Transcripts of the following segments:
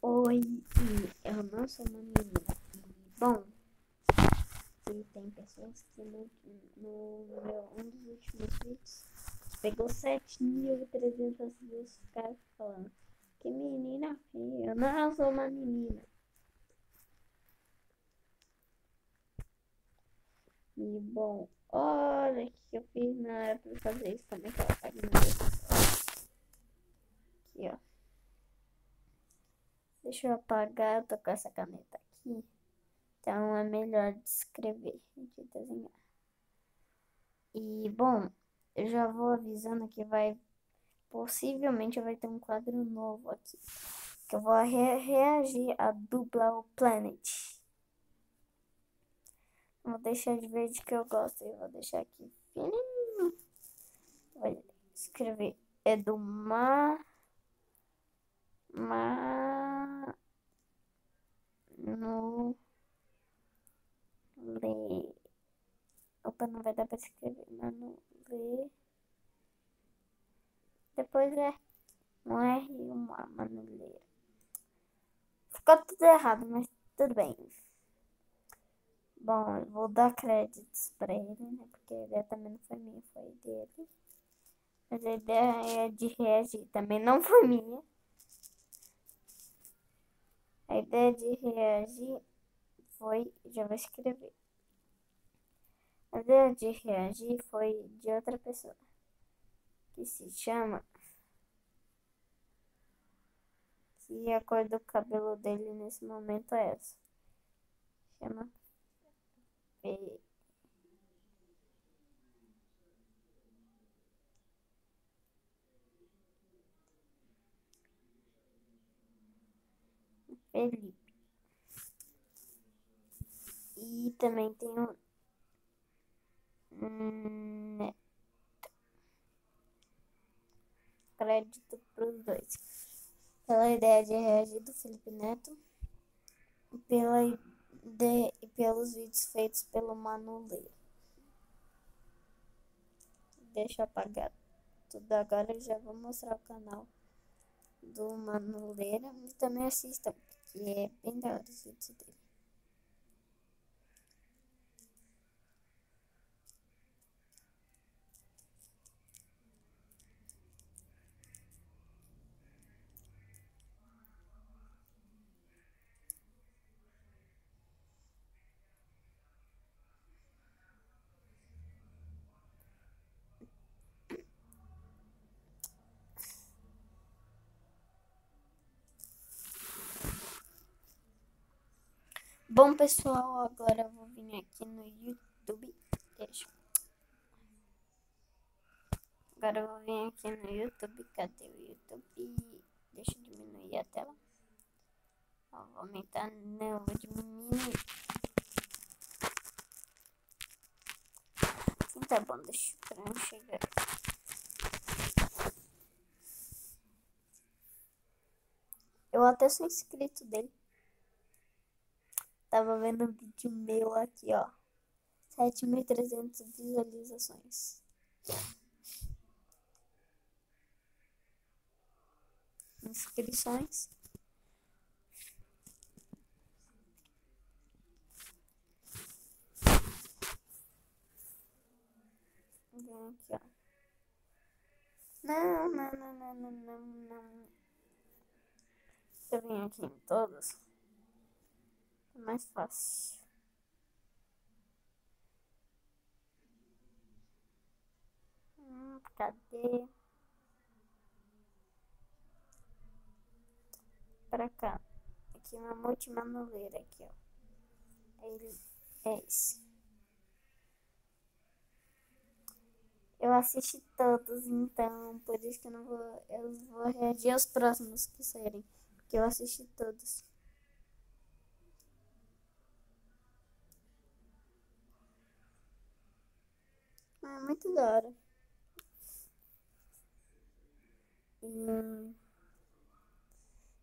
Oi, eu não sou uma menina. Bom, e tem pessoas que um dos últimos vídeos pegou 7.300 views, ficaram falando que menina feia, eu não sou uma menina. E bom, olha o que eu fiz na hora pra fazer isso também, que ela tá aqui na aqui, ó. Deixa eu apagar, eu tô com essa caneta aqui. Então é melhor de escrever, de desenhar. E bom, eu já vou avisando que possivelmente vai ter um quadro novo aqui. Que eu vou reagir a dublar o Planet. Vou deixar de verde que eu gosto e vou deixar aqui fininho. Vou escrever Edumar no Le. Opa, não vai dar pra escrever. Manu Le. Depois é um R e uma manuleira. Ficou tudo errado, mas tudo bem. Bom, eu vou dar créditos pra ele, né? Porque a ideia também não foi minha, foi dele. Mas a ideia de reagir também não foi minha. A ideia de reagir foi... Já vou escrever. A ideia de reagir foi de outra pessoa. Que se chama... Que a cor do cabelo dele nesse momento é essa. Chama... Felipe. E também tem um... crédito para os dois. Pela ideia de reagir do Felipe Neto e pelos vídeos feitos pelo Manuleiro. Deixa eu apagar tudo agora e já vou mostrar o canal do Manuleira e também assistam, porque é bem da hora os vídeos dele. Bom, pessoal, agora eu vou vir aqui no YouTube. Agora eu vou vir aqui no YouTube. Cadê o YouTube? Deixa eu diminuir a tela. Ó, vou aumentar. Não, vou diminuir. Assim tá bom, deixa eu chegar. Eu até sou inscrito dele. Tava vendo um vídeo meu aqui, ó. 7.300 visualizações. Inscrições. Vem aqui, ó. Não. Deixa eu vir aqui em todos. É mais fácil. Cadê? Pra cá. Aqui uma multimanuleira aqui, ó. Ele é esse. Eu assisti todos, então por isso que eu vou reagir aos próximos que saírem, porque eu assisti todos. É muito da hora.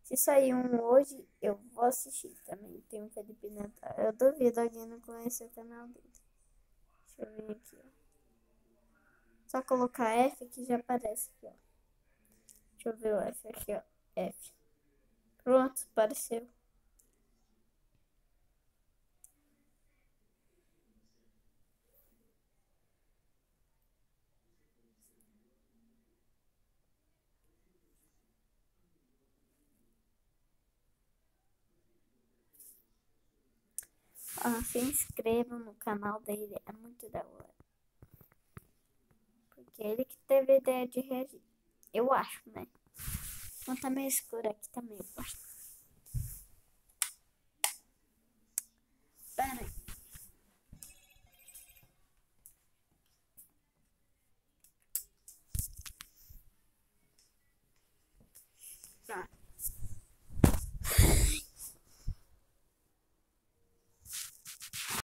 Se sair um hoje, eu vou assistir também. Tem um Felipe Neto. Eu duvido alguém não conhecer o canal dele. Deixa eu ver aqui, ó. Só colocar F que já aparece aqui, ó. Deixa eu ver o F aqui, ó. F. Pronto. Pronto, apareceu. Se inscrevam no canal dele, é muito da hora. Porque ele que teve a ideia de reagir. Eu acho, né? Então tá meio escuro aqui, tá meio bosta.